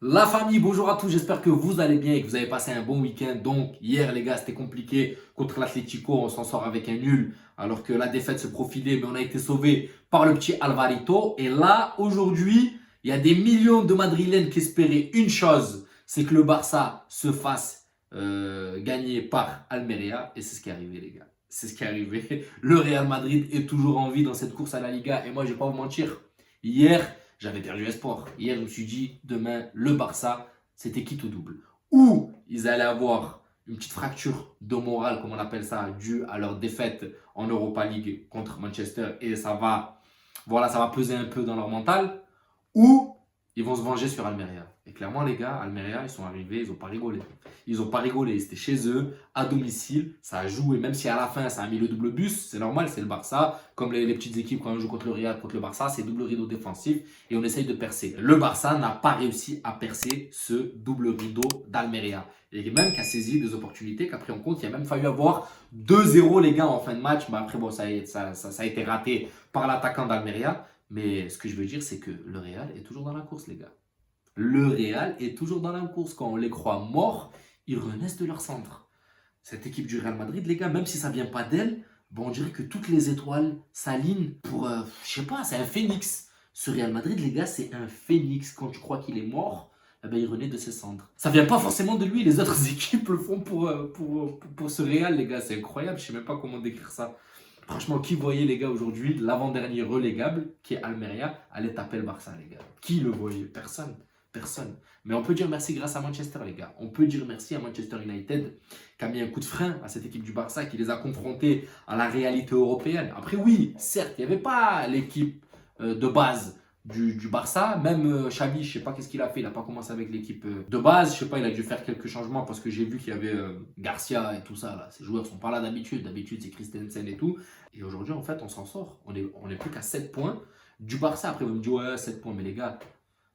La famille, bonjour à tous, j'espère que vous allez bien et que vous avez passé un bon week-end. Donc hier les gars c'était compliqué contre l'Atlético, on s'en sort avec un nul alors que la défaite se profilait, mais on a été sauvé par le petit Alvarito. Et là aujourd'hui, il y a des millions de Madrilènes qui espéraient une chose, c'est que le Barça se fasse gagner par Almeria. Et c'est ce qui est arrivé les gars. C'est ce qui est arrivé. Le Real Madrid est toujours en vie dans cette course à la Liga et moi je vais pas vous mentir. Hier, j'avais perdu espoir. Hier, je me suis dit, demain, le Barça, c'était quitte au double. Ou ils allaient avoir une petite fracture de morale, comme on appelle ça, due à leur défaite en Europa League contre Manchester. Et ça va peser un peu dans leur mental. Ou ils vont se venger sur Almeria. Et clairement, les gars, Almeria, ils sont arrivés, ils n'ont pas rigolé. Ils n'ont pas rigolé. C'était chez eux, à domicile. Ça a joué, même si à la fin, ça a mis le double bus. C'est normal, c'est le Barça. Comme les petites équipes, quand on joue contre le Real, contre le Barça, c'est double rideau défensif. Et on essaye de percer. Le Barça n'a pas réussi à percer ce double rideau d'Almeria. Et même qui a saisi des opportunités, qu'a pris en compte. Il a même fallu avoir 2-0, les gars, en fin de match. Mais après, bon, ça a été raté par l'attaquant d'Almeria. Mais ce que je veux dire, c'est que le Real est toujours dans la course, les gars. Le Real est toujours dans la course. Quand on les croit morts, ils renaissent de leur centre. Cette équipe du Real Madrid, les gars, même si ça ne vient pas d'elle, bon, on dirait que toutes les étoiles s'alignent pour, je sais pas, c'est un phénix. Ce Real Madrid, les gars, c'est un phénix. Quand tu crois qu'il est mort, eh ben, il renaît de ses cendres. Ça vient pas forcément de lui, les autres équipes le font pour ce Real, les gars. C'est incroyable, je sais même pas comment décrire ça. Franchement, qui voyait les gars aujourd'hui, l'avant-dernier relégable, qui est Almeria, aller taper le Barça, les gars? Qui le voyait? Personne. Personne. Mais on peut dire merci grâce à Manchester, les gars. On peut dire merci à Manchester United, qui a mis un coup de frein à cette équipe du Barça, qui les a confrontés à la réalité européenne. Après, oui, certes, il n'y avait pas l'équipe de base du Barça. Même Xavi, je sais pas qu'est-ce qu'il a fait. Il n'a pas commencé avec l'équipe de base. Je sais pas, il a dû faire quelques changements parce que j'ai vu qu'il y avait Garcia et tout ça. Là. Ces joueurs sont pas là d'habitude. D'habitude, c'est Christensen et tout. Et aujourd'hui, en fait, on s'en sort. On est plus qu'à 7 points du Barça. Après, vous me dites, ouais, 7 points. Mais les gars,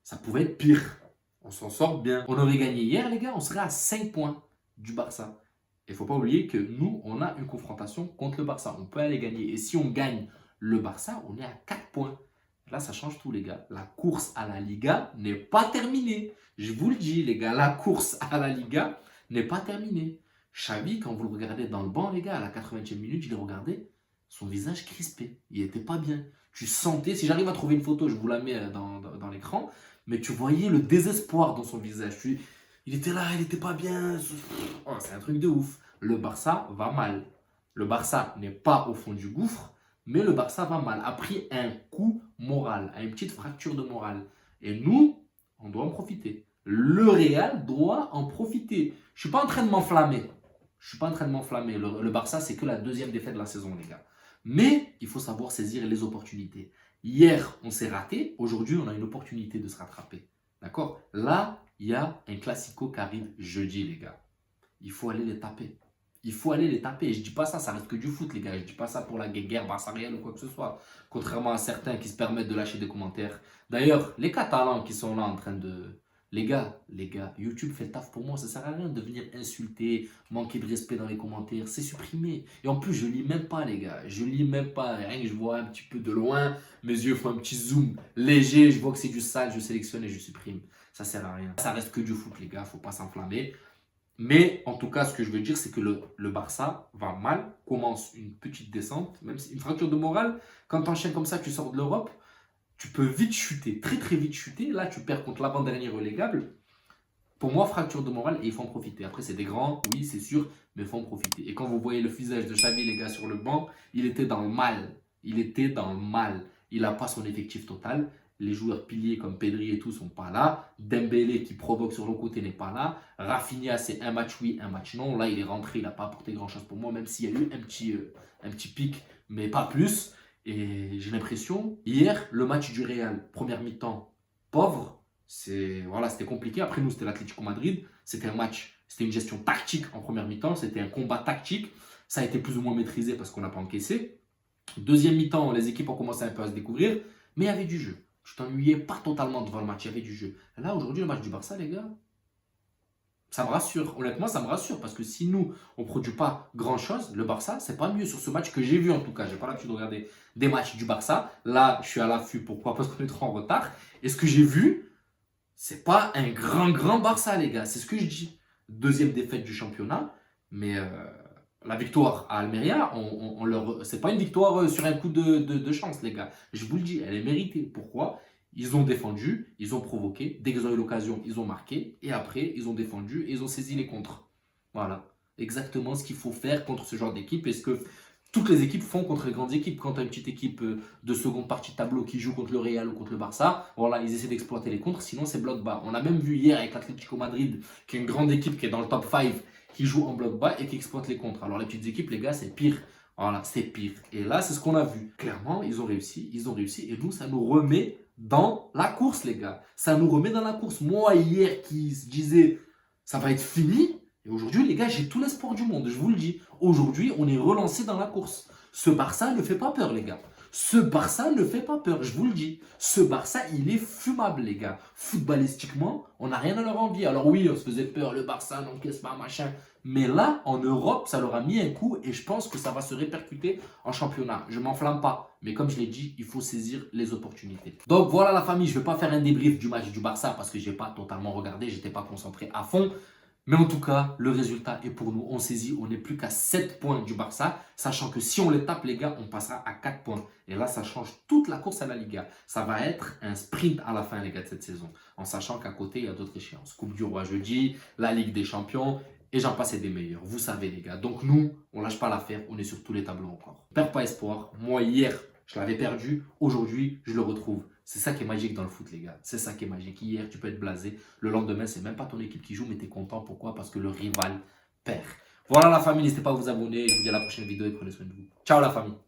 ça pouvait être pire. On s'en sort bien. On aurait gagné hier, les gars. On serait à 5 points du Barça. Il ne faut pas oublier que nous, on a une confrontation contre le Barça. On peut aller gagner. Et si on gagne le Barça, on est à 4 points. Là, ça change tout, les gars. La course à la Liga n'est pas terminée. Je vous le dis, les gars, la course à la Liga n'est pas terminée. Xavi, quand vous le regardez dans le banc, les gars, à la 80e minute, je l'ai regardé, son visage crispé. Il n'était pas bien. Tu sentais, si j'arrive à trouver une photo, je vous la mets dans l'écran, mais tu voyais le désespoir dans son visage. Il était là, il n'était pas bien. Oh, c'est un truc de ouf. Le Barça va mal. Le Barça n'est pas au fond du gouffre, mais le Barça va mal, a pris un coup moral, a une petite fracture de morale. Et nous, on doit en profiter. Le Real doit en profiter. Je ne suis pas en train de m'enflammer. Je ne suis pas en train de m'enflammer. Le Barça, c'est que la deuxième défaite de la saison, les gars. Mais il faut savoir saisir les opportunités. Hier, on s'est raté. Aujourd'hui, on a une opportunité de se rattraper. D'accord? Là, il y a un classico qui arrive jeudi, les gars. Il faut aller les taper. Il faut aller les taper. Et je dis pas ça, ça reste que du foot, les gars. Je dis pas ça pour la guerre barça-réelle ou quoi que ce soit. Contrairement à certains qui se permettent de lâcher des commentaires. D'ailleurs, les Catalans qui sont là en train de... Les gars, YouTube fait le taf pour moi. Ça sert à rien de venir insulter, manquer de respect dans les commentaires. C'est supprimé. Et en plus, je lis même pas, les gars. Je lis même pas. Rien que je vois un petit peu de loin. Mes yeux font un petit zoom léger. Je vois que c'est du sale. Je sélectionne et je supprime. Ça sert à rien. Ça reste que du foot, les gars. Faut pas s'enflammer. Mais en tout cas, ce que je veux dire, c'est que le Barça va mal, commence une petite descente, même si une fracture de morale. Quand tu enchaînes comme ça, tu sors de l'Europe, tu peux vite chuter, très très vite chuter. Là, tu perds contre l'avant-dernier relégable. Pour moi, fracture de morale, et il faut en profiter. Après, c'est des grands, oui, c'est sûr, mais il faut en profiter. Et quand vous voyez le visage de Xavi, les gars, sur le banc, il était dans le mal. Il était dans le mal. Il n'a pas son effectif total. Les joueurs piliers comme Pedri et tout sont pas là. Dembélé qui provoque sur le côté n'est pas là. Rafinha, c'est un match oui, un match non. Là, il est rentré, il n'a pas apporté grand-chose pour moi, même s'il y a eu un petit pic, mais pas plus. Et j'ai l'impression, hier, le match du Real, première mi-temps, pauvre. C'était compliqué. Après nous, c'était l'Atlético Madrid. C'était un match, c'était une gestion tactique en première mi-temps. C'était un combat tactique. Ça a été plus ou moins maîtrisé parce qu'on n'a pas encaissé. Deuxième mi-temps, les équipes ont commencé un peu à se découvrir, mais il y avait du jeu. Tu t'ennuyais pas totalement devant le match, il y avait du jeu. Là, aujourd'hui, le match du Barça, les gars, ça me rassure. Honnêtement, ça me rassure parce que si nous, on ne produit pas grand-chose, le Barça, c'est pas mieux sur ce match que j'ai vu en tout cas. J'ai pas l'habitude de regarder des matchs du Barça. Là, je suis à l'affût. Pourquoi? Parce qu'on est trop en retard. Et ce que j'ai vu, C'est pas un grand Barça, les gars. C'est ce que je dis. Deuxième défaite du championnat. Mais la victoire à Almeria, c'est pas une victoire sur un coup de chance, les gars. Je vous le dis, elle est méritée. Pourquoi? Ils ont défendu, ils ont provoqué. Dès qu'ils ont eu l'occasion, ils ont marqué. Et après, ils ont défendu et ils ont saisi les contres. Voilà. Exactement ce qu'il faut faire contre ce genre d'équipe. Et ce que toutes les équipes font contre les grandes équipes. Quand tu as une petite équipe de seconde partie de tableau qui joue contre le Real ou contre le Barça, voilà, ils essaient d'exploiter les contres, sinon c'est bloc bas. On a même vu hier avec l'Atlético Madrid, qui est une grande équipe qui est dans le top 5, qui joue en bloc bas et qui exploite les contres. Alors les petites équipes, les gars, c'est pire. Voilà, c'est pire. Et là, c'est ce qu'on a vu. Clairement, ils ont réussi. Et nous, ça nous remet dans la course, les gars. Ça nous remet dans la course. Moi, hier, qui se disait, ça va être fini. Et aujourd'hui, les gars, j'ai tout l'espoir du monde, je vous le dis. Aujourd'hui, on est relancé dans la course. Ce Barça ne fait pas peur, les gars. Ce Barça ne fait pas peur, je vous le dis. Ce Barça, il est fumable, les gars. Footballistiquement, on n'a rien à leur envier. Alors oui, on se faisait peur, le Barça n'encaisse pas, machin. Mais là, en Europe, ça leur a mis un coup et je pense que ça va se répercuter en championnat. Je m'enflamme pas. Mais comme je l'ai dit, il faut saisir les opportunités. Donc voilà la famille, je ne vais pas faire un débrief du match du Barça parce que je n'ai pas totalement regardé, je n'étais pas concentré à fond. Mais en tout cas, le résultat est pour nous. On saisit, on n'est plus qu'à 7 points du Barça, sachant que si on les tape, les gars, on passera à 4 points. Et là, ça change toute la course à la Liga. Ça va être un sprint à la fin, les gars, de cette saison. En sachant qu'à côté, il y a d'autres échéances. Coupe du Roi jeudi, la Ligue des Champions, et j'en passe et des meilleurs. Vous savez, les gars. Donc nous, on lâche pas l'affaire, on est sur tous les tableaux encore. Perds pas espoir. Moi, hier, je l'avais perdu. Aujourd'hui, je le retrouve. C'est ça qui est magique dans le foot, les gars. C'est ça qui est magique. Hier, tu peux être blasé. Le lendemain, c'est même pas ton équipe qui joue, mais tu es content. Pourquoi? Parce que le rival perd. Voilà la famille, n'hésitez pas à vous abonner. Je vous dis à la prochaine vidéo et prenez soin de vous. Ciao la famille.